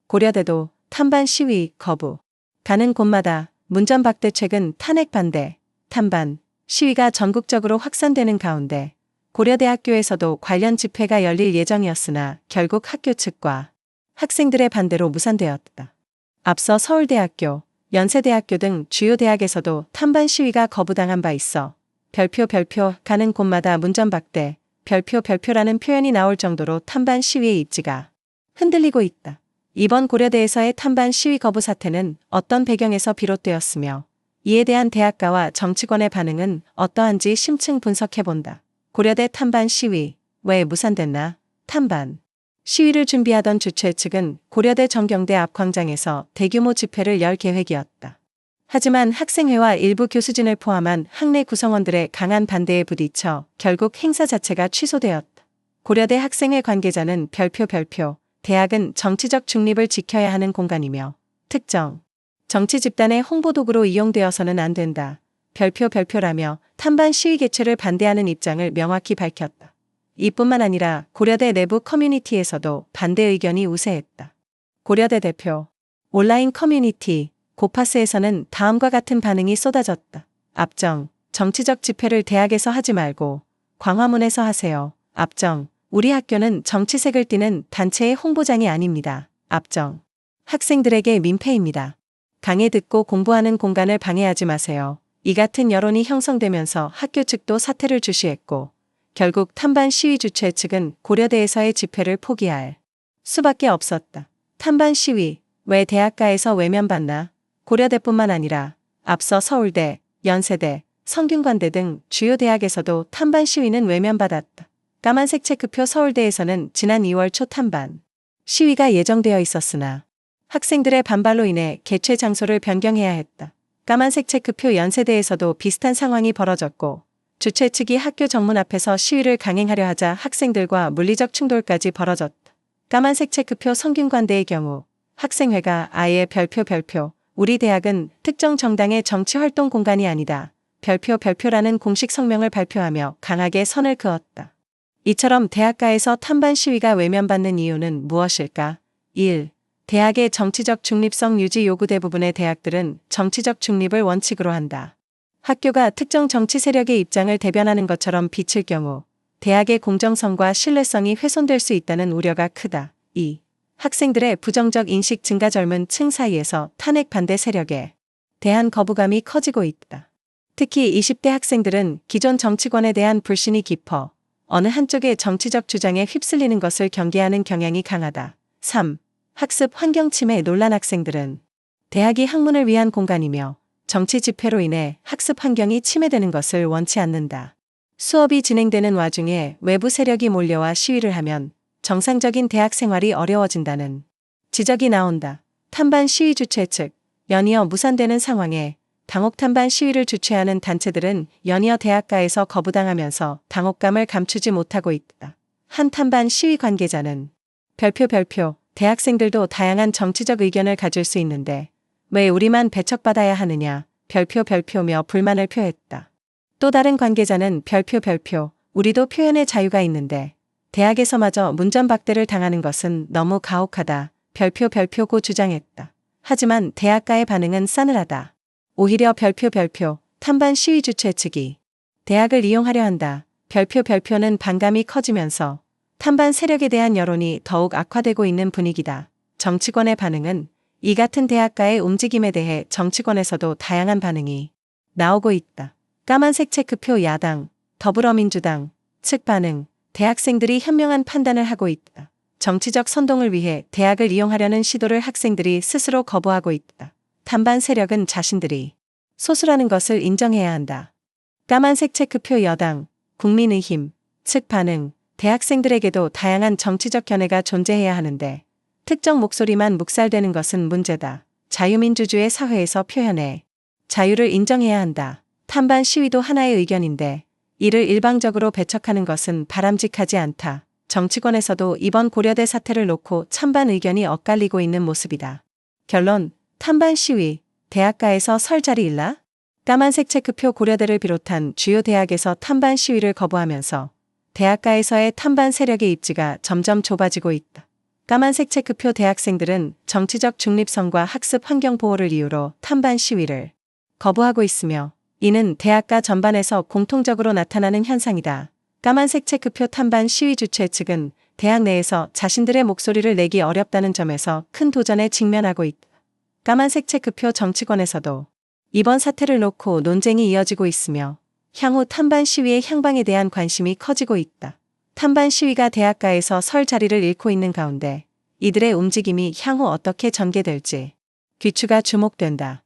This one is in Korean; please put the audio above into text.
고려대도 탄반 시위 거부. 가는 곳마다 문전박대. 최근 탄핵 반대, 탄반 시위가 전국적으로 확산되는 가운데 고려대학교에서도 관련 집회가 열릴 예정이었으나 결국 학교 측과 학생들의 반대로 무산되었다. 앞서 서울대학교, 연세대학교 등 주요 대학에서도 탄반 시위가 거부당한 바 있어 별표 가는 곳마다 문전박대, 별표라는 표현이 나올 정도로 탄반 시위의 입지가 흔들리고 있다. 이번 고려대에서의 탄반 시위 거부 사태는 어떤 배경에서 비롯되었으며 이에 대한 대학가와 정치권의 반응은 어떠한지 심층 분석해본다. 고려대 탄반 시위, 왜 무산됐나? 탄반 시위를 준비하던 주최 측은 고려대 정경대 앞 광장에서 대규모 집회를 열 계획이었다. 하지만 학생회와 일부 교수진을 포함한 학내 구성원들의 강한 반대에 부딪혀 결국 행사 자체가 취소되었다. 고려대 학생회 관계자는 별표 대학은 정치적 중립을 지켜야 하는 공간이며 특정 정치 집단의 홍보도구로 이용되어서는 안 된다. 별표라며 탄반 시위 개최를 반대하는 입장을 명확히 밝혔다. 이뿐만 아니라 고려대 내부 커뮤니티에서도 반대 의견이 우세했다. 고려대 대표 온라인 커뮤니티 고파스에서는 다음과 같은 반응이 쏟아졌다. 압정, 정치적 집회를 대학에서 하지 말고 광화문에서 하세요. 압정, 우리 학교는 정치색을 띠는 단체의 홍보장이 아닙니다. 압정, 학생들에게 민폐입니다. 강의 듣고 공부하는 공간을 방해하지 마세요. 이 같은 여론이 형성되면서 학교 측도 사퇴를 주시했고 결국 탄반 시위 주최 측은 고려대에서의 집회를 포기할 수밖에 없었다. 탄반 시위, 왜 대학가에서 외면받나? 고려대뿐만 아니라 앞서 서울대, 연세대, 성균관대 등 주요 대학에서도 탄반 시위는 외면받았다. 까만색 체크표 서울대에서는 지난 2월 초 탄반 시위가 예정되어 있었으나 학생들의 반발로 인해 개최 장소를 변경해야 했다. 까만색 체크표 연세대에서도 비슷한 상황이 벌어졌고 주최 측이 학교 정문 앞에서 시위를 강행하려 하자 학생들과 물리적 충돌까지 벌어졌다. 까만색 체크표 성균관대의 경우 학생회가 아예 별표 우리 대학은 특정 정당의 정치활동 공간이 아니다. 별표라는 공식 성명을 발표하며 강하게 선을 그었다. 이처럼 대학가에서 탄반 시위가 외면받는 이유는 무엇일까? 1. 대학의 정치적 중립성 유지 요구. 대부분의 대학들은 정치적 중립을 원칙으로 한다. 학교가 특정 정치 세력의 입장을 대변하는 것처럼 비칠 경우 대학의 공정성과 신뢰성이 훼손될 수 있다는 우려가 크다. 2. 학생들의 부정적 인식 증가. 젊은 층 사이에서 탄핵 반대 세력에 대한 거부감이 커지고 있다. 특히 20대 학생들은 기존 정치권에 대한 불신이 깊어 어느 한쪽의 정치적 주장에 휩쓸리는 것을 경계하는 경향이 강하다. 3. 학습 환경 침해 논란. 학생들은 대학이 학문을 위한 공간이며 정치 집회로 인해 학습 환경이 침해되는 것을 원치 않는다. 수업이 진행되는 와중에 외부 세력이 몰려와 시위를 하면 정상적인 대학 생활이 어려워진다는 지적이 나온다. 탄반 시위 주최 측 연이어 무산되는 상황에 당혹. 탄반 시위를 주최하는 단체들은 연이어 대학가에서 거부당하면서 당혹감을 감추지 못하고 있다. 한 탄반 시위 관계자는 별표 대학생들도 다양한 정치적 의견을 가질 수 있는데 왜 우리만 배척받아야 하느냐 별표며 불만을 표했다. 또 다른 관계자는 별표 우리도 표현의 자유가 있는데 대학에서마저 문전박대를 당하는 것은 너무 가혹하다. 별표고 주장했다. 하지만 대학가의 반응은 싸늘하다. 오히려 별표 탄반 시위 주최 측이 대학을 이용하려 한다. 별표는 반감이 커지면서 탄반 세력에 대한 여론이 더욱 악화되고 있는 분위기다. 정치권의 반응은 이 같은 대학가의 움직임에 대해 정치권에서도 다양한 반응이 나오고 있다. 까만색 체크표 야당, 더불어민주당 측 반응. 대학생들이 현명한 판단을 하고 있다. 정치적 선동을 위해 대학을 이용하려는 시도를 학생들이 스스로 거부하고 있다. 탄반 세력은 자신들이 소수라는 것을 인정해야 한다. 까만색 체크표 여당, 국민의힘 측 반응. 대학생들에게도 다양한 정치적 견해가 존재해야 하는데 특정 목소리만 묵살되는 것은 문제다. 자유민주주의 사회에서 표현의 자유를 인정해야 한다. 탄반 시위도 하나의 의견인데 이를 일방적으로 배척하는 것은 바람직하지 않다. 정치권에서도 이번 고려대 사태를 놓고 찬반 의견이 엇갈리고 있는 모습이다. 결론, 탄반 시위, 대학가에서 설 자리 있나? 까만색 체크표 고려대를 비롯한 주요 대학에서 탄반 시위를 거부하면서 대학가에서의 탄반 세력의 입지가 점점 좁아지고 있다. 까만색 체크표 대학생들은 정치적 중립성과 학습 환경 보호를 이유로 탄반 시위를 거부하고 있으며 이는 대학가 전반에서 공통적으로 나타나는 현상이다. 까만색 체크표 탄반 시위 주최 측은 대학 내에서 자신들의 목소리를 내기 어렵다는 점에서 큰 도전에 직면하고 있다. 까만색 체크표 정치권에서도 이번 사태를 놓고 논쟁이 이어지고 있으며 향후 탄반 시위의 향방에 대한 관심이 커지고 있다. 탄반 시위가 대학가에서 설 자리를 잃고 있는 가운데 이들의 움직임이 향후 어떻게 전개될지 귀추가 주목된다.